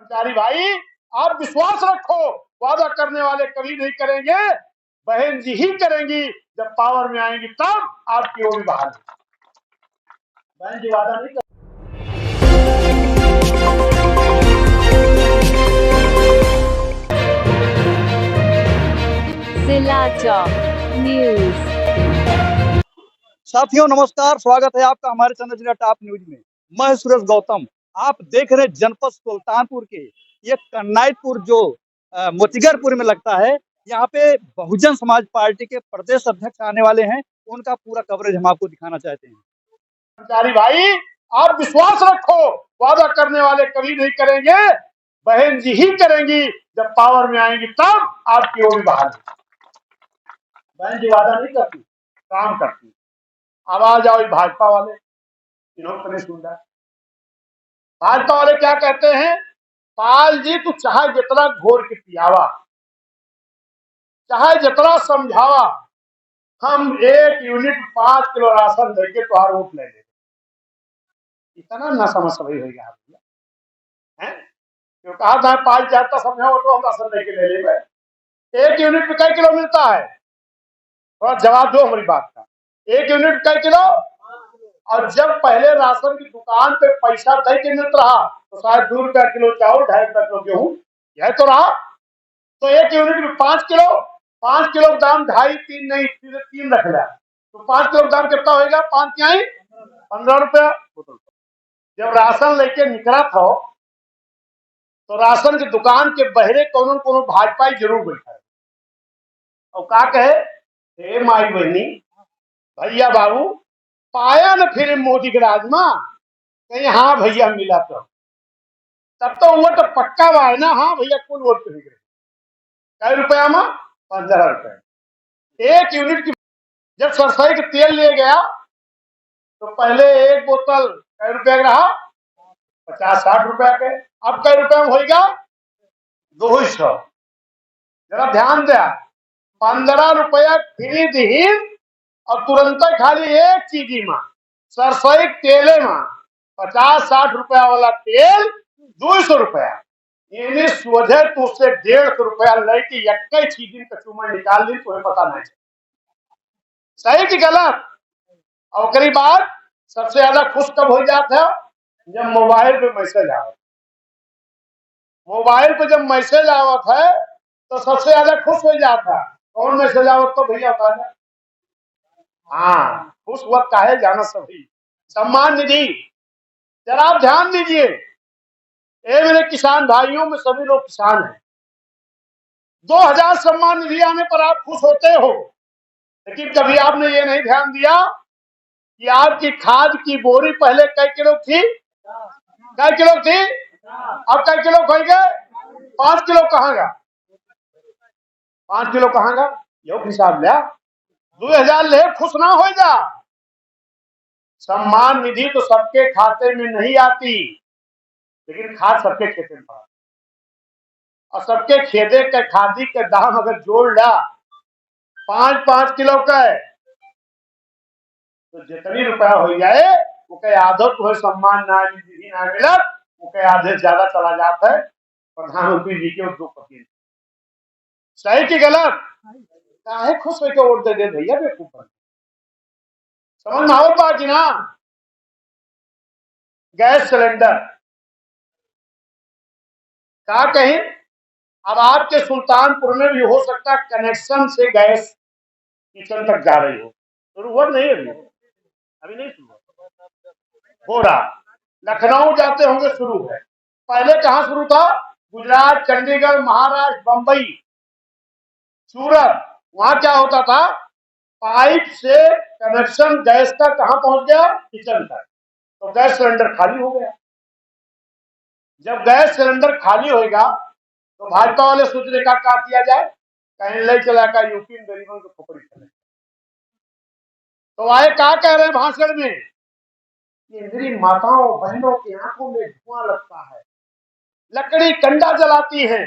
कर्मचारी भाई, आप विश्वास रखो, वादा करने वाले कभी नहीं करेंगे, बहन जी ही करेंगी। जब पावर में आएंगी तब आपकी वो भी बहाल। बहन जी वादा नहीं कर। सिलाचौक न्यूज। साथियों नमस्कार, स्वागत है आपका हमारे चैनल जिला टॉप न्यूज में। मैं सुरेश गौतम। आप देख रहे जनपद सुल्तानपुर के ये कन्नाईपुर जो मोतीगरपुर में लगता है। यहाँ पे बहुजन समाज पार्टी के प्रदेश अध्यक्ष आने वाले हैं, उनका पूरा कवरेज हम आपको दिखाना चाहते हैं। कर्मचारी भाई, आप विश्वास रखो, वादा करने वाले कभी नहीं करेंगे, बहन जी ही करेंगी। जब पावर में आएंगी तब आपकी वो भी बहाल। बहन जी वादा नहीं करती, काम करती। अब आ जाओ भाजपा वाले, इन्होंने तो नहीं सुन रहा। भाजपा वाले क्या कहते हैं, पाल जी तू चाहे जितना घोर के पियावा, चाहे जितना समझावा, हम 1 यूनिट 5 किलो राशन देके तुहार वोट ले ले। इतना ना समझ सही हो गया है। क्यों कहा था 5 चाहता समझाओ तो हम राशन लेके ले लेंगे। 1 यूनिट में कई किलो मिलता है, थोड़ा जवाब दो हमारी बात का। 1 यूनिट कई किलो? और जब पहले राशन की दुकान पे पैसा दे के मिलता रहा तो शायद 2 रुपया किलो चावल, 2.5 रुपया किलो गेहूं, यह तो रहा। तो 1 यूनिट में 5 किलो, 5 किलो का दाम 2.5-3 नहीं, 3 रख लिया तो 5 किलो का दाम कितना होगा? 5 क्या 15 रुपया। जब राशन लेके निकला था तो राशन की दुकान के बहरे कोनो कोनो भाजपाई जरूर बैठा है और का कहे, हे माई बहनी, भैया बाबू, पाया न फिर मोदी के राज में कहीं हाँ भैया मिला तो तब तो वो तो पक्का हुआ है ना। हाँ भैया कुल वोट पे निकले कई रुपया में? 15 रुपए 1 यूनिट की। जब सरसोई का तेल ले गया तो पहले एक बोतल कई रुपया का रहा? 50-60 रुपया के। अब कई रुपया में होगा? 200। जरा ध्यान दिया, 15 रुपया फ्री दी और तुरंत खाली एक चीज में सरसोई तेले में 50-60 रुपया वाला तेल 200 रुपया। यानी सोझे तुझसे 150 रुपया लेके एक चीज का चूमा निकाल दी, तुम्हें पता नहीं सही कि गलत। और करीब बात सबसे ज्यादा खुश कब हो जाता है? जब मोबाइल पे मैसेज आवा। मोबाइल पे जब मैसेज आवत है तो सबसे ज्यादा खुश हो जाता। कौन मैसेज आवत तो भैया बता दें। हाँ, उस वक्त का है जाना सभी सम्मान निधि। जरा आप ध्यान दीजिए, ये मेरे किसान भाइयों में सभी लोग किसान हैं। 2000 सम्मान निधि आने पर आप खुश होते हो, लेकिन कभी आपने ये नहीं ध्यान दिया कि आपकी खाद की बोरी पहले कई किलो थी? कई किलो थी? अब कई किलो खोल गए? 5 किलो कहाँ गा? 5 किलो कहाँ गा? यो हिसाब लिया। 2000 ले खुश ना हो जा। सम्मान निधि तो सबके खाते में नहीं आती, लेकिन खाद सबके खेते में पड़ा और सबके खेते के खादी के दाम अगर जोड़ ला 5-5 किलो का है तो जितनी रुपया हो जाए वो कहीं आधो तो सम्मान ना निधि ना मिलत, वो कहीं आधे ज्यादा चला जाता है प्रधानमंत्री जी के उद्योगपति। सही कि गलत? काहे खुश होकर वोट दे दे भैया बेवकूफ। समझ में आओ बात ना। गैस सिलेंडर क्या कहें, अब आपके सुल्तानपुर में भी हो सकता है कनेक्शन से गैस किचन तक जा रही हो। शुरू हुआ नहीं? अभी नहीं शुरू हो रहा। लखनऊ जाते होंगे शुरू है। पहले कहां शुरू था? गुजरात, चंडीगढ़, महाराष्ट्र, बंबई, सूरत। वहां क्या होता था, पाइप से कनेक्शन गैस का कहां पहुंच गया? किचन तक। तो गैस सिलेंडर खाली हो गया। जब गैस सिलेंडर खाली होगा तो भाजपा वाले सोच रहे क्या किया जाए, कहीं ले चला का यूपी में गरीबों को खोपड़ी चले। तो आए क्या कह रहे हैं भाषण में कि मेरी माताओं बहनों की आंखों में धुआं लगता है, लकड़ी कंडा जलाती है,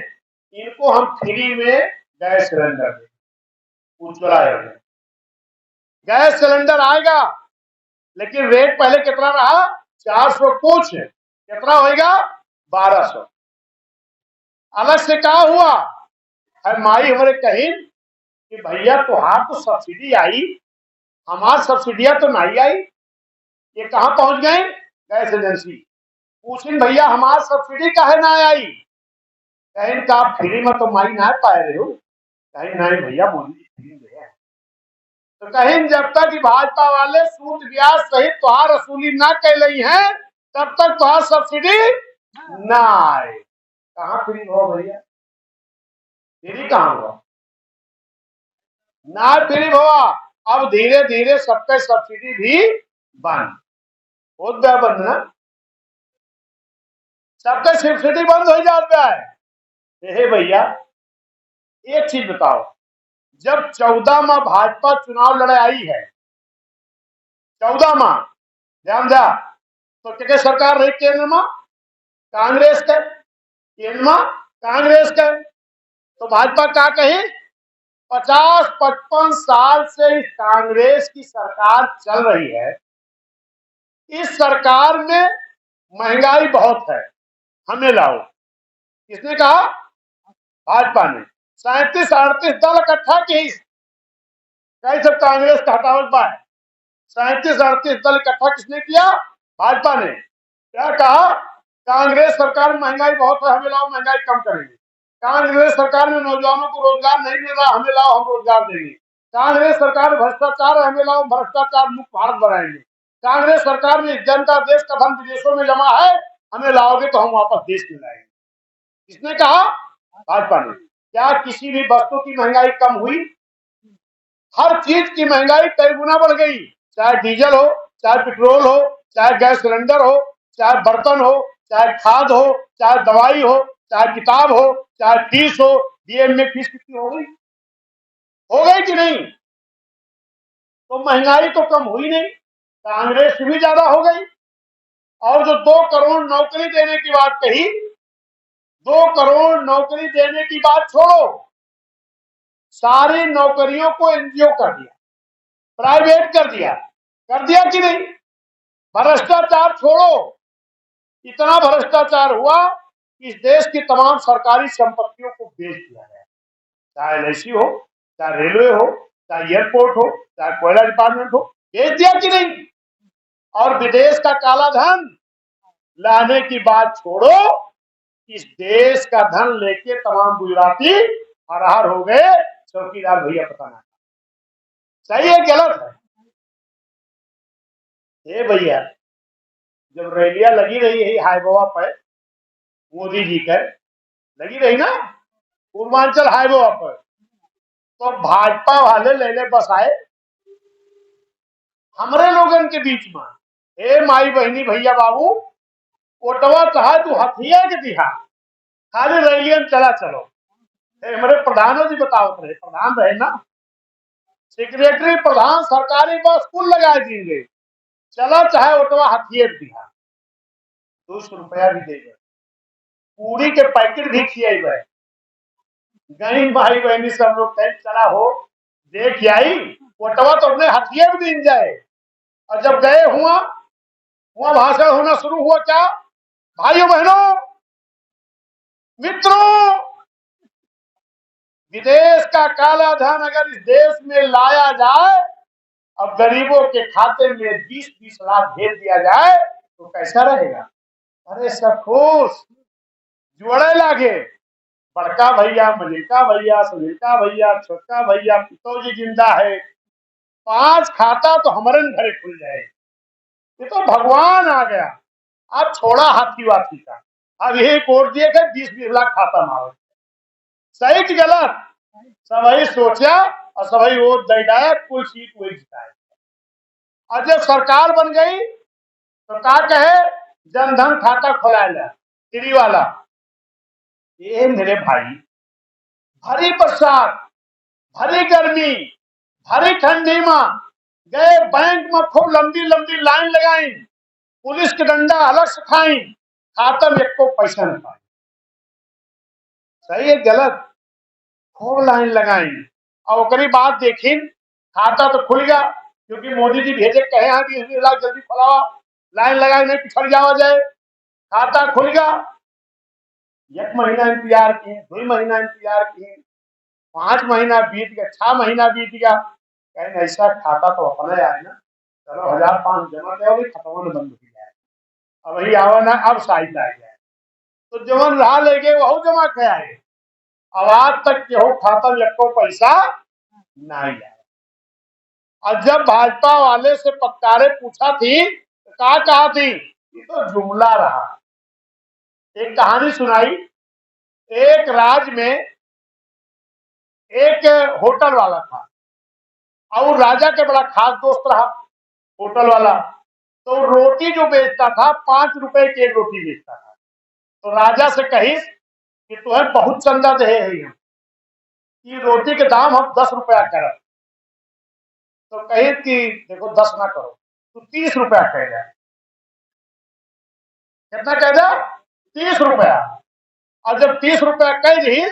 इनको हम फ्री में गैस सिलेंडर दें। उज्ज्वला योजना गैस सिलेंडर आएगा, लेकिन रेट पहले कितना रहा? 400 कुछ, कितना होगा? 1200। अलग से कहा हुआ है माई हमारे कहीं कि भैया तुहार तो सब्सिडी आई, हमार सब्सिडिया तो नहीं आई, ये कहाँ पहुंच गए गैस एजेंसी। पूछिन भैया हमार सब्सिडी काहे ना आई, कहीं का फ्री में तो माई ना पाए रहे हो, कहीं नहीं भैया मोदी जी फ्री में है। तो कहीं जब तक भाजपा वाले सूद ब्याज सहित तुहार वसूली ना कैलई है तब तक तुहार सब्सिडी ना आए। कहाँ फ्री हो भैया, फ्री कहाँ हुआ, ना फ्री हुआ। अब धीरे धीरे सबका सब्सिडी भी बंद हो गया, बंद ना, सबका सब्सिडी बंद हो जाता है। हे भैया एक चीज बताओ, जब 14 माह भाजपा चुनाव लड़ाई है, 14 माह ध्यान दिया, तो क्या सरकार रही केंद्र में कांग्रेस के, केंद्र में कांग्रेस के, तो भाजपा क्या कही 50-55 साल से इस कांग्रेस की सरकार चल रही है, इस सरकार में महंगाई बहुत है, हमें लाओ। किसने कहा, भाजपा ने 37-38 दल इकट्ठा की, कई सब कांग्रेस का हटावट बाय 37-38 दल इकट्ठा किसने किया, भाजपा ने। क्या कहा, कांग्रेस सरकार में महंगाई बहुत है, हमें लाओ महंगाई कम करेंगे। कांग्रेस सरकार में नौजवानों को रोजगार नहीं मिल रहा, हमें लाओ हम रोजगार देंगे। कांग्रेस सरकार में भ्रष्टाचार है, हमें लाओ भ्रष्टाचार मुक्त भारत बनाएंगे। कांग्रेस सरकार में जनता देश का धन विदेशों में जमा है, हमें लाओगे तो हम वापस देश में लाएंगे। किसने कहा, भाजपा ने। क्या किसी भी वस्तु की महंगाई कम हुई, हर चीज की महंगाई कई गुना बढ़ गई, चाहे डीजल हो, चाहे पेट्रोल हो, चाहे गैस सिलेंडर हो, चाहे बर्तन हो, चाहे खाद हो, चाहे दवाई हो, चाहे किताब हो, चाहे फीस हो। डीएम में फीस कितनी हो गई कि नहीं, तो महंगाई तो कम हुई नहीं, कांग्रेस से भी ज्यादा हो गई। और जो 2 करोड़ नौकरी देने की बात कही, 2 करोड़ नौकरी देने की बात छोड़ो, सारी नौकरियों को एनजीओ कर दिया, प्राइवेट कर दिया कि नहीं। भ्रष्टाचार छोड़ो, इतना भ्रष्टाचार हुआ कि इस देश की तमाम सरकारी संपत्तियों को बेच दिया गया, चाहे एलआईसी हो, चाहे रेलवे हो, चाहे एयरपोर्ट हो, चाहे कोयला डिपार्टमेंट हो, बेच दिया कि नहीं। और विदेश का काला धन लाने की बात छोड़ो, इस देश का धन लेके तमाम गुजराती फरार हो गए। चौकीदार भैया पता नहीं सही है गलत है। ये भैया जब रैलियां लगी रही है हाईवा पर, मोदी जी का लगी रही ना पूर्वांचल हाईवे पर, तो भाजपा वाले लेने बस आए हमारे लोगन के बीच में, हे माई बहनी भैया बाबू ओटवा चाहे तू हथिया के दिहा, खाली रैलियन चला चलो। हमारे प्रधानों जी बताओ रहे, प्रधान रहे ना, सेक्रेटरी प्रधान सरकारी बस कुल लगा देंगे, चला चाहे ओटवा हथिया दिहा, 200 रुपया भी देगा, पूरी के पैकेट भी खिएबे। गई भाई बहनी सब लोग कहीं चला हो देख आई, ओटवा तो अपने हथिया भी दिन जाए। और जब गए हुआ भाषण होना शुरू हुआ, क्या भाइयों बहनों मित्रों, विदेश का काला धन अगर इस देश में लाया जाए और गरीबों के खाते में 20-20 लाख भेज दिया जाए तो कैसा रहेगा। अरे सब खुश जुड़े लागे, बड़का भैया, मलिका भैया, सुनीता भैया, छोटका भैया, पितौजी जिंदा है, 5 खाता तो हमारे घर खुल जाए। ये तो भगवान आ गया। अब छोड़ा हाथी वाथी का, अब यही कोर्ट दिए थे 20-20 लाख खाता मारो, सही कि गलत, सभी सोचा और सभी वोट दे डाया, कुल सीट वही जिताए। और जब सरकार बन गई तो क्या कहे, जनधन खाता खोला फ्री वाला। ये मेरे भाई भरी बरसात, भरी गर्मी, भरी ठंडी में गए बैंक में, खूब लंबी लंबी लाइन लगाई, पुलिस के डंडा अलग से खाई, खाता में को पैसा नहीं पाए। सही है गलत, खूब लाइन लगाई और ओकरी बात देखी, खाता तो खुल गया क्योंकि मोदी जी भेजे कहे हैं कि 20 लाख जल्दी खोलाओ, लाइन लगाई नहीं पिछड़ जावा जाए, खाता खुल गया। एक महीना इंतजार किए, 2 महीना इंतजार किए, 5 महीना बीत गया, 6 महीना बीत गया। कहीं ऐसा खाता तो अपना आए ना, चलो 1,500 जमा करो, खत्म बंद हो जाए। अब वही आवा ना, अब साइज आ जाए तो जवन रहा ले गए वह जमा के आए। अब आज तक केहू खाता में एको पैसा नहीं आया। और जब भाजपा वाले से पत्कारे पूछा थी तो कहा थी, ये तो जुमला रहा। एक कहानी सुनाई, एक राज्य में एक होटल वाला था और राजा के बड़ा खास दोस्त रहा होटल वाला। तो रोटी जो बेचता था 5 रुपए की एक रोटी बेचता था। तो राजा से कही कि तुम्हें बहुत चंदा दे है हम, ये रोटी के दाम हम 10 रुपया करब। तो कही कि देखो 10 ना करो, तो 30 रुपया कह जाए। कितना कह जाए? 30 रुपया। और जब 30 रुपया कह दी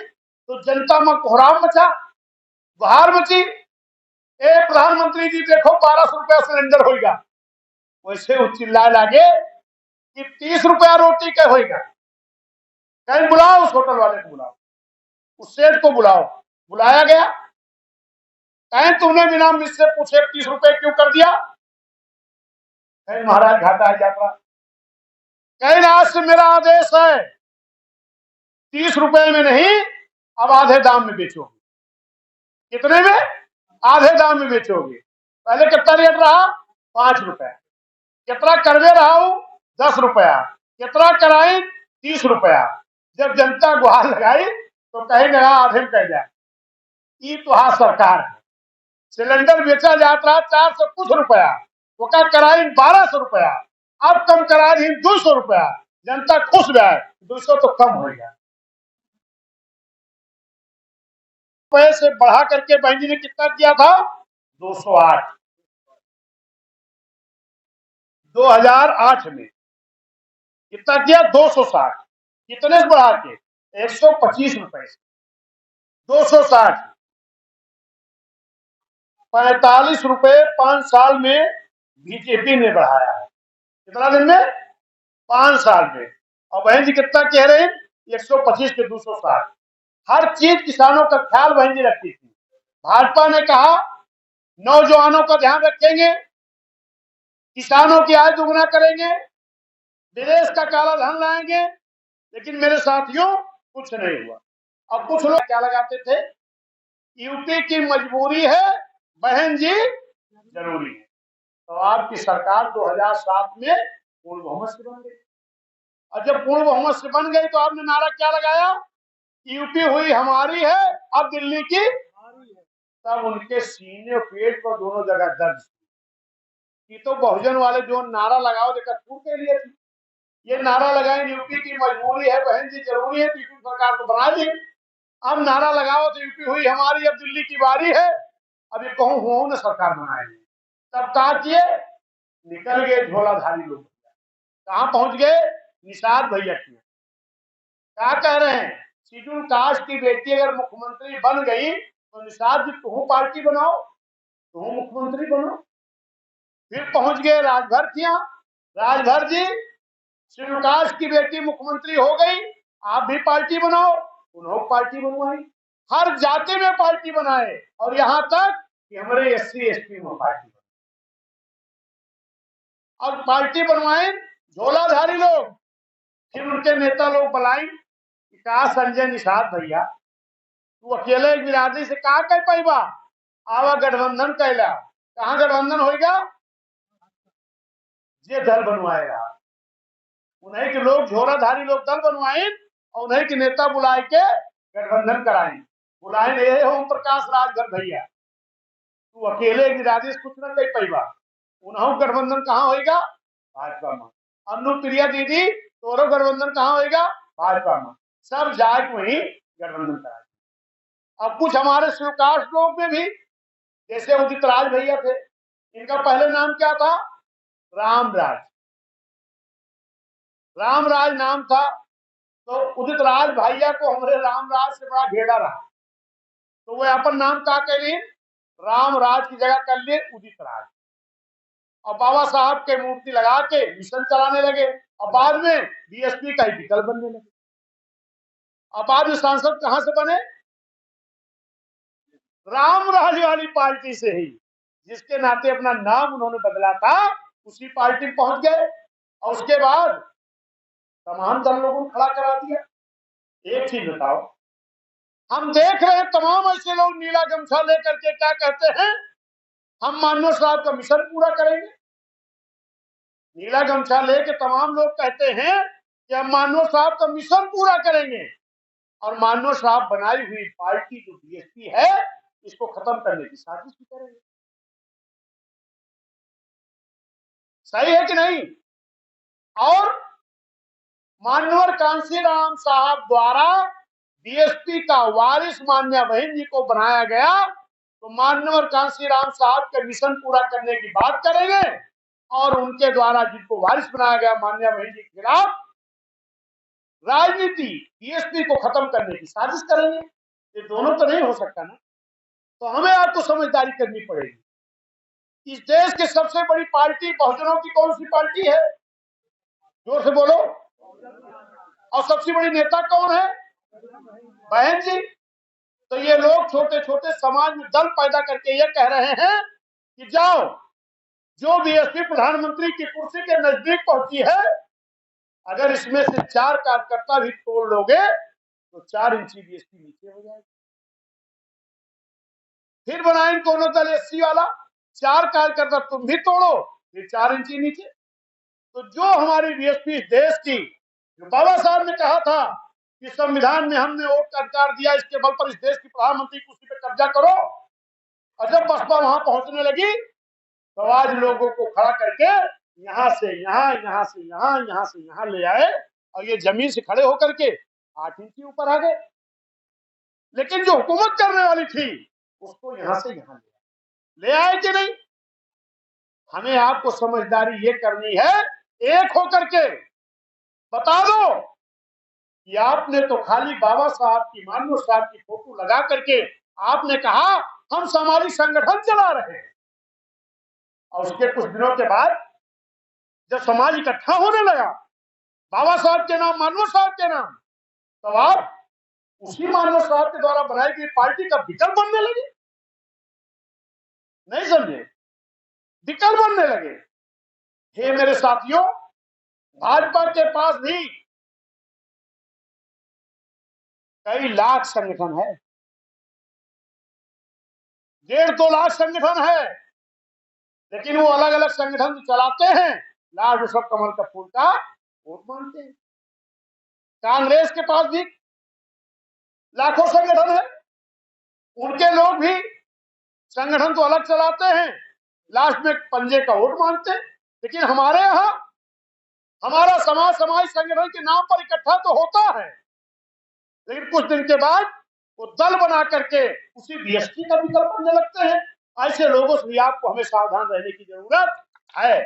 तो जनता में कोहराम मचा, गुहार मची, ए प्रधानमंत्री जी देखो 1200 रुपया सिलेंडर होगा। वैसे वो चिल्लाए लागे कि 30 रुपया रोटी के होगा। कहीं बुलाओ उस होटल वाले को, बुलाओ उस सेठ को, बुलाओ। बुलाया गया, कहीं तुमने बिना मुझसे पूछे 30 रुपए क्यों कर दिया? कहीं महाराज घाटा है यात्रा। कहीं आज से मेरा आदेश है 30 रुपए में नहीं, अब आधे दाम में बेचोगे। कितने में? आधे दाम में बेचोगे। पहले कितना रेट रहा? 5 रुपया। कितना करवे रहा हूं? 10 रुपया। कितना कराई? 30 रुपया। जब जनता गुहार लगाई तो कहीं लगा आधे में कह जाए, ये तो हाँ सरकार है। सिलेंडर बेचा जाता रहा 400 कुछ रुपया, वो का कराई 1200 रुपया, अब कम करा दी 200 रुपया। जनता खुश गए, 200 तो कम हो गया। पैसे बढ़ा करके बहन जी ने कितना किया था? 208। 2008 में कितना किया? 260। कितने से बढ़ा के? 125 रुपए से 260। 45 रुपए 5 साल में बीजेपी ने बढ़ाया है। कितना दिन में? 5 साल में। और बहन जी कितना कह रहे हैं? 125 के 260। हर चीज किसानों का ख्याल बहन जी रखती थी। भाजपा ने कहा नौजवानों का ध्यान रखेंगे, किसानों की आय दुगना करेंगे, विदेश का काला धन लाएंगे। लेकिन मेरे साथियों कुछ नहीं हुआ। अब कुछ लोग क्या लगाते थे, यूपी की मजबूरी है, बहन जी जरूरी है। तो आपकी सरकार 2007 में पूर्ण बहुमत से बन गई। और जब पूर्ण बहुमत से बन गई तो आपने नारा क्या लगाया? यूपी हुई हमारी है, अब दिल्ली की हमारी है। तब उनके सीने पेट पर दोनों जगह दर्द। ये तो बहुजन वाले जो नारा लगाओ देखा टूट के लिए थी। ये नारा लगाए यूपी की मजबूरी है, बहन जी जरूरी है, यूपी सरकार को बना दी। अब नारा लगाओ तो यूपी हुई हमारी, अब दिल्ली की बारी है। अब ये कहूँ हो न सरकार बनाएंगे। तब कहा किए, निकल गए झोलाधारी लोग। कहाँ पहुंच गए? निषाद भैया की। क्या कह रहे हैं? शेड्यूल कास्ट की बेटी अगर मुख्यमंत्री बन गई तो निषाद जी तुम पार्टी बनाओ, तुम मुख्यमंत्री बनो। फिर पहुंच गए राजभर किया। राजभर जी शेड्यूल कास्ट की बेटी मुख्यमंत्री हो गई, आप भी पार्टी बनाओ, उन्होंने पार्टी बनवाई। हर जाति में पार्टी बनाए और यहां तक कि हमारे SC ST में पार्टी। अब पार्टी बनवाए झोलाधारी लोग। फिर उनके नेता लोग बुलाए, कहा संजय निषाद भैया तू अकेले एक बिरादरी से कहा कह पाइबा, आवा गठबंधन कैला। कहाँ गठबंधन होगा? ये दल बनवाएगा। उन्हीं के लोग झोलाधारी लोग दल बनवाए और उन्हीं के नेता बुलाए के गठबंधन कराए। बुलाए ये ओम प्रकाश राजभर भैया, तू अकेले एक बिरादरी से कुछ न कह पाइबा, उन्हों गठबंधन कहाँ होगा? भाजपा में। अनुप्रिया दीदी तोरो गठबंधन कहाँ होगा? भाजपा में। सब जाके वही गठबंधन कराए। अब कुछ हमारे स्वीकास्ट लोग में भी, जैसे उदित राज भैया थे, इनका पहले नाम क्या था? रामराज। रामराज नाम था। तो उदित राज भैया को हमारे रामराज से बड़ा घेरा रहा, तो वो अपन नाम क्या कह लिए? रामराज की जगह कर लिए उदित राज। और बाबा साहब के मूर्ति लगा के मिशन चलाने लगे और बाद में DSP का ही विकल्प बनने लगे। अब आज सांसद कहां से बने? रामराज वाली पार्टी से ही, जिसके नाते अपना नाम उन्होंने बदला था, उसी पार्टी में पहुंच गए और उसके बाद तमाम दल लोगों को खड़ा करा दिया। एक चीज बताओ, हम देख रहे हैं तमाम ऐसे लोग नीला गमछा लेकर के क्या कहते हैं, हम मानव साहब का मिशन पूरा करेंगे। नीला गमछा लेके तमाम लोग कहते हैं कि हम मानव साहब का मिशन पूरा करेंगे, और मानव साहब बनाई हुई पार्टी जो बीएसपी है, इसको खत्म करने की साजिश भी करेंगे। सही है कि नहीं? और मानवर कांशीराम साहब द्वारा बीएसपी का वारिस मान्या बहन जी को बनाया गया, तो मानवर कांशीराम साहब के मिशन पूरा करने की बात करेंगे, और उनके द्वारा जिनको वारिस बनाया गया मान्या बहन जी के खिलाफ राजनीति बीएसपी को खत्म करने की साजिश करेंगे। ये दोनों तो नहीं हो सकता ना। तो हमें आपको समझदारी करनी पड़ेगी। इस देश की सबसे बड़ी पार्टी बहुजनों की कौन सी पार्टी है? जोर से बोलो। और सबसे बड़ी नेता कौन है? बहन जी। तो ये लोग छोटे छोटे समाज में दल पैदा करके ये कह रहे हैं कि जाओ, जो बीएसपी प्रधानमंत्री की कुर्सी के नजदीक पहुंची है, अगर इसमें से 4 कार्यकर्ता भी तोड़ लोगे तो 4 इंची बीएसपी नीचे हो जाएगी। फिर बनाएंगे दोनों दल एससी वाला, 4 कार्यकर्ता तुम भी तोड़ो, फिर 4 इंची नीचे। तो जो हमारी बीएसपी देश की, जो बाबा साहब ने कहा था कि संविधान में हमने वोट का अधिकार दिया, इसके बल पर इस देश की प्रधानमंत्री कुर्सी पर कब्जा करो, और जब बसपा वहां पहुंचने लगी तो आज लोगों को खड़ा करके यहां से यहां, यहां से यहां, यहां से यहां ले आए, और ये जमीन से खड़े होकर के 8 इंची ऊपर आ गए। लेकिन जो हुकूमत करने वाली थी उसको यहां से यहां ले आए कि नहीं? हमें आपको समझदारी ये करनी है, एक होकर के बता दो कि आपने तो खाली बाबा साहब की, मानव साहब की फोटो लगा करके आपने कहा हम सामाजिक संगठन चला रहे हैं, और उसके कुछ दिनों के बाद जब समाज इकट्ठा होने लगा बाबा साहब के नाम, मानव साहब के नाम, तब आप उसी मानव साहब के द्वारा बनाई गई पार्टी का विकल्प बनने लगे। नहीं समझे? विकल्प बनने लगे। हे मेरे साथियों, भाजपा के पास भी कई लाख संगठन है, 1.5-2 लाख संगठन है, लेकिन वो अलग अलग संगठन चलाते हैं, लाल ऋषभ कमल का फूल का वोट मांगते हैं। कांग्रेस के पास भी लाखों संगठन है, उनके लोग भी संगठन तो अलग चलाते हैं, लास्ट में पंजे का वोट मांगते हैं। लेकिन हमारे यहाँ हमारा समाज सामाजिक संगठन के नाम पर इकट्ठा तो होता है, लेकिन कुछ दिन के बाद वो दल बना करके उसी बीएसपी का विकल्प बनने लगते हैं। ऐसे लोगों से भी आपको हमें सावधान रहने की जरूरत है।